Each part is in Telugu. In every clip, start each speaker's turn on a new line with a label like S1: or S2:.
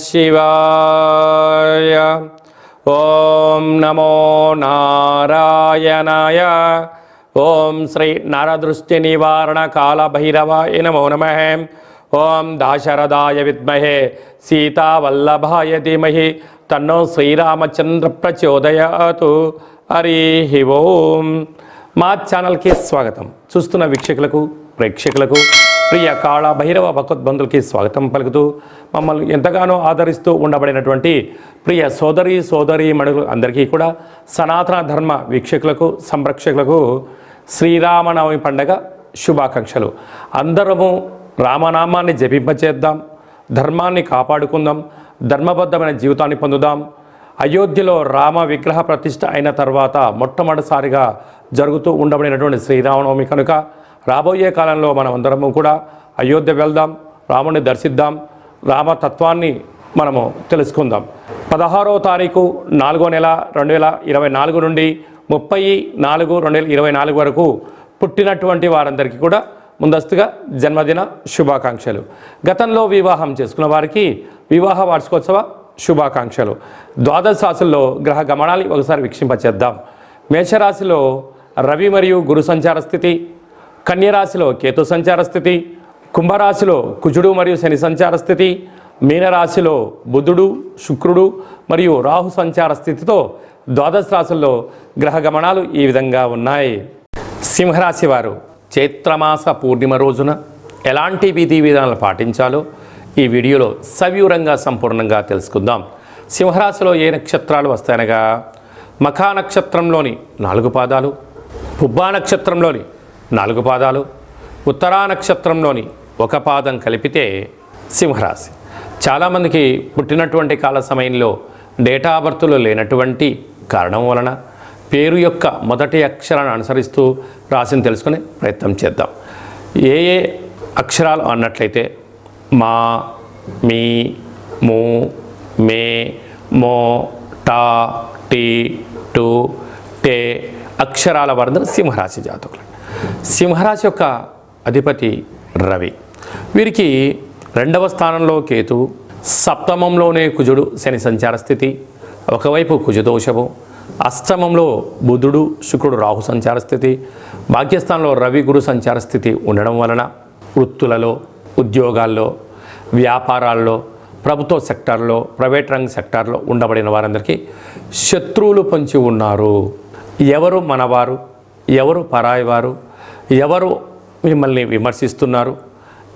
S1: శివాయ. ఓం నమో నారాయణాయ. ఓం శ్రీ నరదృష్టి నివారణ కాళభైరవాయ నమో నమః. ఓం దాశరథాయ విద్మహే సీతావల్లభాయ ధీమహి తన్నో శ్రీరామచంద్ర ప్రచోదయాతు. హరి ఓం. మా ఛానల్కి స్వాగతం. చూస్తున్న వీక్షకులకు ప్రేక్షకులకు ప్రియ కాళభైరవ భగవద్బంధులకి స్వాగతం పలుకుతూ మమ్మల్ని ఎంతగానో ఆదరిస్తూ ఉండబడినటువంటి ప్రియ సోదరీమణులు అందరికీ కూడా సనాతన ధర్మ వీక్షకులకు సంరక్షకులకు శ్రీరామనవమి పండగ శుభాకాంక్షలు. అందరము రామనామాన్ని జపింపచేద్దాం, ధర్మాన్ని కాపాడుకుందాం, ధర్మబద్ధమైన జీవితాన్ని పొందుదాం. అయోధ్యలో రామ విగ్రహ ప్రతిష్ఠ అయిన తర్వాత మొట్టమొదటిసారిగా జరుగుతూ ఉండబడినటువంటి శ్రీరామనవమి కనుక రాబోయే కాలంలో మనం అందరము కూడా అయోధ్య వెళ్దాం, రాముని దర్శిద్దాం, రామతత్వాన్ని మనము తెలుసుకుందాం. 16వ తారీఖు 4వ నెల 2024 నుండి 30/4/2024 వరకు పుట్టినటువంటి వారందరికీ కూడా ముందస్తుగా జన్మదిన శుభాకాంక్షలు. గతంలో వివాహం చేసుకున్న వారికి వివాహ వార్షికోత్సవ శుభాకాంక్షలు. ద్వాదశ రాశుల్లో గ్రహ గమనాన్ని ఒకసారి వీక్షింపచేద్దాం. మేషరాశిలో రవి మరియు గురు సంచార స్థితి, కన్యరాశిలో కేతు సంచార స్థితి, కుంభరాశిలో కుజుడు మరియు శని సంచార స్థితి, మీనరాశిలో బుధుడు శుక్రుడు మరియు రాహు సంచార స్థితితో ద్వాదశ రాశుల్లో గ్రహ గమనాలు ఈ విధంగా ఉన్నాయి. సింహరాశి వారు చైత్రమాస పూర్ణిమ రోజున ఎలాంటి విధి విధానాలు పాటించాలో ఈ వీడియోలో సవివరంగా సంపూర్ణంగా తెలుసుకుందాం. సింహరాశిలో ఏ నక్షత్రాలు వస్తాయనగా మఖా నక్షత్రంలోని 4 పాదాలు, పుబ్బా నక్షత్రంలోని 4 పాదాలు, ఉత్తరా నక్షత్రంలోని 1 పాదం కలిపితే సింహరాశి. చాలామందికి పుట్టినటువంటి కాల సమయంలో డేటా బర్త్లో లేనటువంటి కారణం వలన పేరు యొక్క మొదటి అక్షరాన్ని అనుసరిస్తూ రాశిని తెలుసుకునే ప్రయత్నం చేద్దాం. ఏ అక్షరాలు అన్నట్లయితే మా, మీ, ము, మే, మో, టా, టీ, టు, టే అక్షరాల వర్ధన సింహరాశి జాతకులు. సింహరాశి యొక్క అధిపతి రవి. వీరికి 2వ స్థానంలో కేతు, సప్తమంలోనే కుజుడు శని సంచార స్థితి, ఒకవైపు కుజదోషము, అష్టమంలో బుధుడు శుక్రుడు రాహు సంచార స్థితి, భాగ్యస్థానంలో రవి గురు సంచార స్థితి ఉండడం వలన వృత్తులలో, ఉద్యోగాల్లో, వ్యాపారాల్లో, ప్రభుత్వ సెక్టార్లో, ప్రైవేట్ రంగ సెక్టార్లో ఉండబడిన వారందరికీ శత్రువులు పొంచి ఉన్నారు. ఎవరు మనవారు, ఎవరు పరాయివారు, ఎవరు మిమ్మల్ని విమర్శిస్తున్నారు,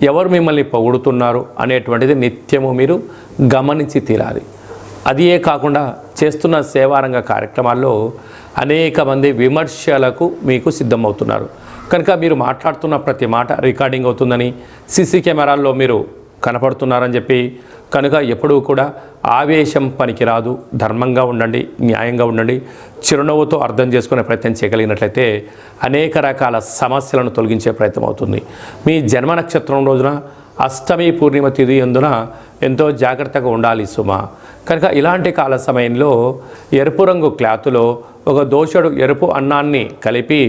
S1: ఎవరు మిమ్మల్ని పొగుడుతున్నారు అనేటువంటిది నిత్యము మీరు గమనించి తీరాలి. అదియే కాకుండా చేస్తున్న సేవారంగ కార్యక్రమాల్లో అనేక మంది విమర్శలకు మీకు సిద్ధమవుతున్నారు కనుక మీరు మాట్లాడుతున్న ప్రతి మాట రికార్డింగ్ అవుతుందని, సీసీ కెమెరాల్లో మీరు కనపడుతున్నారని చెప్పి కనుక ఎప్పుడూ కూడా ఆవేశం పనికిరాదు. ధర్మంగా ఉండండి, న్యాయంగా ఉండండి, చిరునవ్వుతో అర్థం చేసుకునే ప్రయత్నం చేయగలిగినట్లయితే అనేక రకాల సమస్యలను తొలగించే ప్రయత్నం అవుతుంది. మీ జన్మ నక్షత్రం రోజున అష్టమి పూర్ణిమ తిథి అందున ఎంతో జాగ్రత్తగా ఉండాలి సుమా. కనుక ఇలాంటి కాల సమయంలో ఎరుపు రంగు క్లాతులో ఒక దోషుడు ఎరుపు అన్నాన్ని కలిపి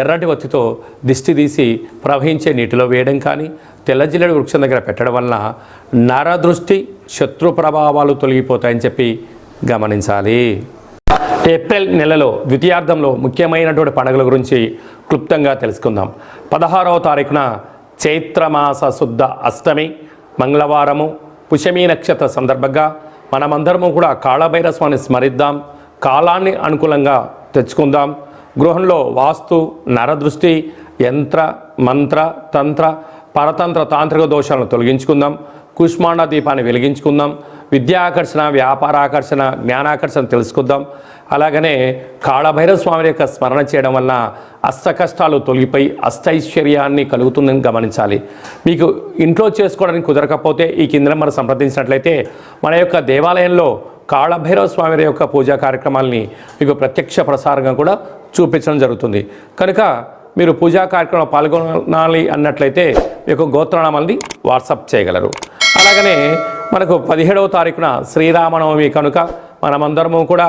S1: ఎర్రటి ఒత్తితో దిష్టి తీసి ప్రవహించే నీటిలో వేయడం కానీ, తెల్లజిల్లెడు వృక్షం దగ్గర పెట్టడం వలన నరదృష్టి శత్రు ప్రభావాలు తొలగిపోతాయని చెప్పి గమనించాలి. ఏప్రిల్ నెలలో ద్వితీయార్థంలో ముఖ్యమైనటువంటి పండుగల గురించి క్లుప్తంగా తెలుసుకుందాం. 16వ తారీఖున చైత్రమాస శుద్ధ అష్టమి మంగళవారము, పుష్యమీ నక్షత్ర సందర్భంగా మనమందరము కూడా కాళభైరవ స్వామిని స్మరిద్దాం, కాలాన్ని అనుకూలంగా తెచ్చుకుందాం. గృహంలో వాస్తు, నరదృష్టి, యంత్ర మంత్ర తంత్ర పరతంత్ర తాంత్రిక దోషాలను తొలగించుకుందాం. కుష్మాండ దీపాన్ని వెలిగించుకుందాం. విద్యాకర్షణ, వ్యాపారాకర్షణ, జ్ఞానాకర్షణ తెలుసుకుందాం. అలాగనే కాళభైరవ స్వామి యొక్క స్మరణ చేయడం వలన అష్ట కష్టాలు తొలగిపోయి అష్టైశ్వర్యాన్ని కలుగుతుందని గమనించాలి. మీకు ఇంట్లో చేసుకోవడానికి కుదరకపోతే ఈ కింద మనం సంప్రదించినట్లయితే మన యొక్క దేవాలయంలో కాళభైరవ స్వామి యొక్క పూజా కార్యక్రమాలని మీకు ప్రత్యక్ష ప్రసారంగా కూడా చూపించడం జరుగుతుంది. కనుక మీరు పూజా కార్యక్రమంలో పాల్గొనాలి అన్నట్లయితే మీకు గోత్రనామాల్ని వాట్సాప్ చేయగలరు. అలాగనే మనకు 17వ తారీఖున శ్రీరామనవమి కనుక మనమందరము కూడా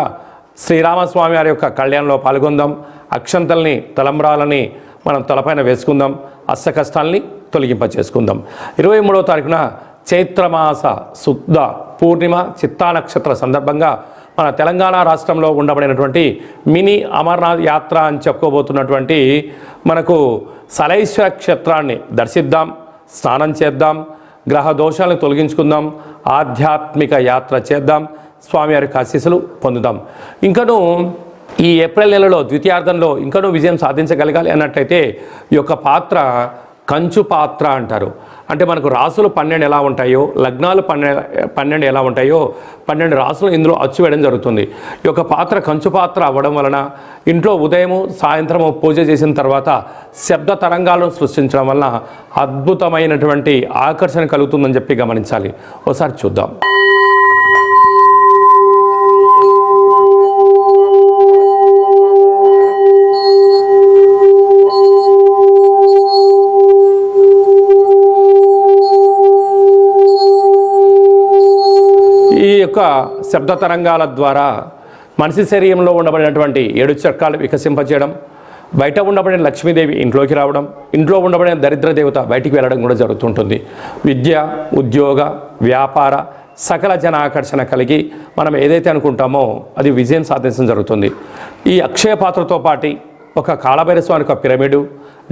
S1: శ్రీరామస్వామి వారి యొక్క కళ్యాణంలో పాల్గొందాం. అక్షంతల్ని, తలంబ్రాలని మనం తలపైన వేసుకుందాం. అష్ట కష్టాలని తొలగింప చేసుకుందాం. 23వ తారీఖున చైత్రమాస శుద్ధ పూర్ణిమ చిత్తా నక్షత్ర సందర్భంగా మన తెలంగాణ రాష్ట్రంలో ఉండబడినటువంటి మినీ అమర్నాథ్ యాత్ర అని చెప్పుకోబోతున్నటువంటి మనకు సలైశ్వర క్షేత్రాన్ని దర్శిద్దాం, స్నానం చేద్దాం, గ్రహ దోషాలను తొలగించుకుందాం, ఆధ్యాత్మిక యాత్ర చేద్దాం, స్వామివారి ఆశీస్సులు పొందుదాం. ఇంకనూ ఈ ఏప్రిల్ నెలలో ద్వితీయార్థంలో ఇంకనూ విజయం సాధించగలగాలి అన్నట్లయితే ఈ యొక్క పాత్ర కంచు పాత్ర అంటారు. అంటే మనకు రాసులు 12 ఎలా ఉంటాయో, లగ్నాలు 12 ఎలా ఉంటాయో 12 రాసులు ఇందులో అచ్చు వేయడం జరుగుతుంది. ఈ యొక్క పాత్ర కంచు పాత్ర అవ్వడం వలన ఇంట్లో ఉదయము సాయంత్రము పూజ చేసిన తర్వాత శబ్ద తరంగాలను సృష్టించడం వలన అద్భుతమైనటువంటి ఆకర్షణ కలుగుతుందని చెప్పి గమనించాలి. ఒకసారి చూద్దాం. ఈ యొక్క శబ్ద తరంగాల ద్వారా మనిషి శరీరంలో ఉండబడినటువంటి 7 చక్రాలు వికసింపచేయడం, బయట ఉండబడిన లక్ష్మీదేవి ఇంట్లోకి రావడం, ఇంట్లో ఉండబడిన దరిద్ర దేవత బయటికి వెళ్ళడం కూడా జరుగుతుంటుంది. విద్య, ఉద్యోగ, వ్యాపార సకల జన ఆకర్షణ కలిగి మనం ఏదైతే అనుకుంటామో అది విజయం సాధించడం జరుగుతుంది. ఈ అక్షయ పాత్రతో పాటు ఒక కాళభైరవ స్వామి యొక్క పిరమిడు,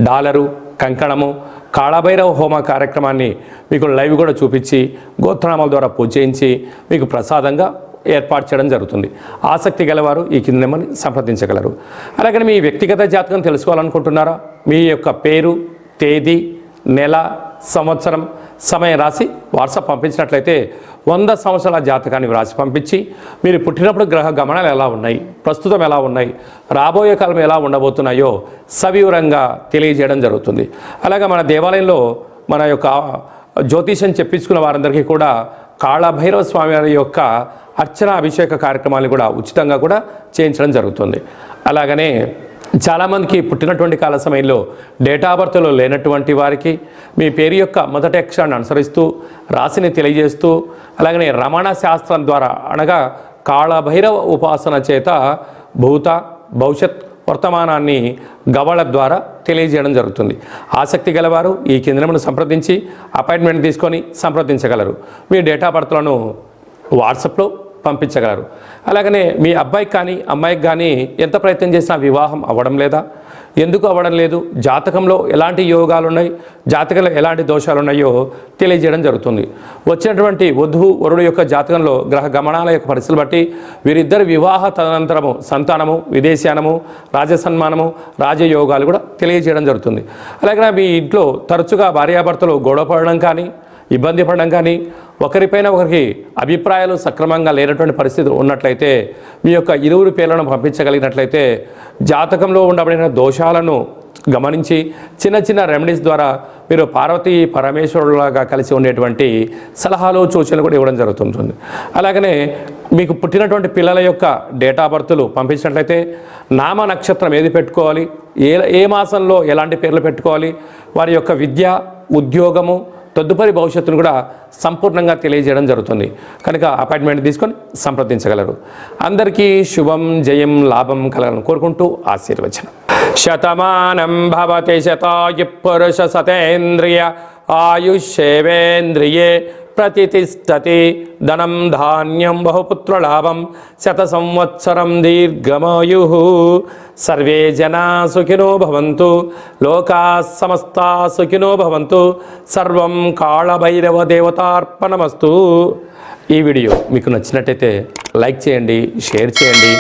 S1: డాలరు, కంకణము, కాళభైరవ హోమ కార్యక్రమాన్ని మీకు లైవ్ కూడా చూపించి గోత్రనామాల ద్వారా పూజ చేయించి మీకు ప్రసాదంగా ఏర్పాటు చేయడం జరుగుతుంది. ఆసక్తి గలవారు ఈ కింద నెంబర్ని సంప్రదించగలరు. అలాగే మీ వ్యక్తిగత జాతకం తెలుసుకోవాలనుకుంటున్నారా? మీ యొక్క పేరు, తేదీ, నెల, సంవత్సరం, సమయం రాసి వాట్సాప్ పంపించినట్లయితే 100 సంవత్సరాల జాతకాన్ని వ్రాసి పంపించి మీరు పుట్టినప్పుడు గ్రహ గమనాలు ఎలా ఉన్నాయి, ప్రస్తుతం ఎలా ఉన్నాయి, రాబోయే కాలం ఎలా ఉండబోతున్నాయో సవివరంగా తెలియజేయడం జరుగుతుంది. అలాగే మన దేవాలయంలో మన యొక్క జ్యోతిషం చెప్పించుకున్న వారందరికీ కూడా కాళభైరవ స్వామి వారి యొక్క అర్చన అభిషేక కార్యక్రమాలు కూడా ఉచితంగా కూడా చేయించడం జరుగుతుంది. అలాగనే చాలామందికి పుట్టినటువంటి కాల సమయంలో డేట్ ఆఫ్ బర్త్లో లేనటువంటి వారికి మీ పేరు యొక్క మొదటి అక్షరాన్ని అనుసరిస్తూ రాశిని తెలియజేస్తూ అలాగనే రమణ శాస్త్రం ద్వారా అనగా కాళభైరవ ఉపాసన చేత భూత భవిష్యత్ వర్తమానాన్ని గవళ ద్వారా తెలియజేయడం జరుగుతుంది. ఆసక్తి గలవారు ఈ కేంద్రమును సంప్రదించి అపాయింట్మెంట్ తీసుకొని సంప్రదించగలరు. మీ డేట్ ఆఫ్ బర్త్లను వాట్సాప్లో పంపించగలరు. అలాగనే మీ అబ్బాయికి కానీ అమ్మాయికి కానీ ఎంత ప్రయత్నం చేసినా వివాహం అవ్వడం లేదా, ఎందుకు అవ్వడం లేదు, జాతకంలో ఎలాంటి యోగాలు ఉన్నాయి, జాతకంలో ఎలాంటి దోషాలు ఉన్నాయో తెలియజేయడం జరుగుతుంది. వచ్చినటువంటి వధువు వరుడు యొక్క జాతకంలో గ్రహ గమనాల యొక్క పరిస్థితులు బట్టి వీరిద్దరు వివాహ తదనంతరము సంతానము, విదేశానము, రాజసన్మానము, రాజయోగాలు కూడా తెలియజేయడం జరుగుతుంది. అలాగే మీ ఇంట్లో తరచుగా భార్యాభర్తలు గొడవ పడడం కానీ, ఇబ్బంది పడడం కానీ, ఒకరిపైన ఒకరికి అభిప్రాయాలు సక్రమంగా లేనటువంటి పరిస్థితి ఉన్నట్లయితే మీ యొక్క ఇరువురు పేర్లను పంపించగలిగినట్లయితే జాతకంలో ఉండబడిన దోషాలను గమనించి చిన్న చిన్న రెమెడీస్ ద్వారా మీరు పార్వతీ పరమేశ్వరులాగా కలిసి ఉండేటువంటి సలహాలు సూచనలు కూడా ఇవ్వడం జరుగుతుంటుంది. అలాగనే మీకు పుట్టినటువంటి పిల్లల యొక్క డేట్ ఆఫ్ బర్త్లు పంపించినట్లయితే నామ నక్షత్రం ఏది పెట్టుకోవాలి, ఏ మాసంలో ఎలాంటి పేర్లు పెట్టుకోవాలి, వారి యొక్క విద్య, ఉద్యోగము, తదుపరి భవిష్యత్తును కూడా సంపూర్ణంగా తెలియజేయడం జరుగుతుంది. కనుక అపాయింట్మెంట్ తీసుకొని సంప్రదించగలరు. అందరికీ శుభం, జయం, లాభం కలగాలని కోరుకుంటూ ఆశీర్వచనం. శతమానం భవతి శతాయు పురుష సతేంద్రియ ఆయుష్యేవేంద్రియే ప్రతిష్టతి ధనం ధాన్యం బహుపుత్రలాభం శత సంవత్సరం దీర్ఘమాయు. సర్వే జనా సుఖినో భవంతు, లోకా సమస్తా సుఖినో భవంతు. సర్వం కాళభైరవ దేవతార్పణమస్తు. ఈ వీడియో మీకు నచ్చినట్టయితే లైక్ చేయండి, షేర్ చేయండి,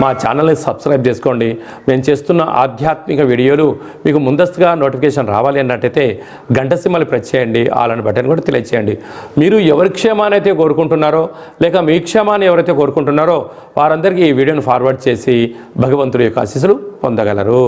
S1: మా ఛానల్ని సబ్స్క్రైబ్ చేసుకోండి. మేము చేస్తున్న ఆధ్యాత్మిక వీడియోలు మీకు ముందస్తుగా నోటిఫికేషన్ రావాలి అన్నట్టయితే గంట సింబల్ ప్రెస్ చేయండి, ఆల్ అని బటన్ కూడా తెలియచేయండి. మీరు ఎవరి క్షేమాన్ని అయితే కోరుకుంటున్నారో లేక మీ క్షేమాన్ని ఎవరైతే కోరుకుంటున్నారో వారందరికీ ఈ వీడియోను ఫార్వర్డ్ చేసి భగవంతుడి యొక్క ఆశీస్సులు పొందగలరు.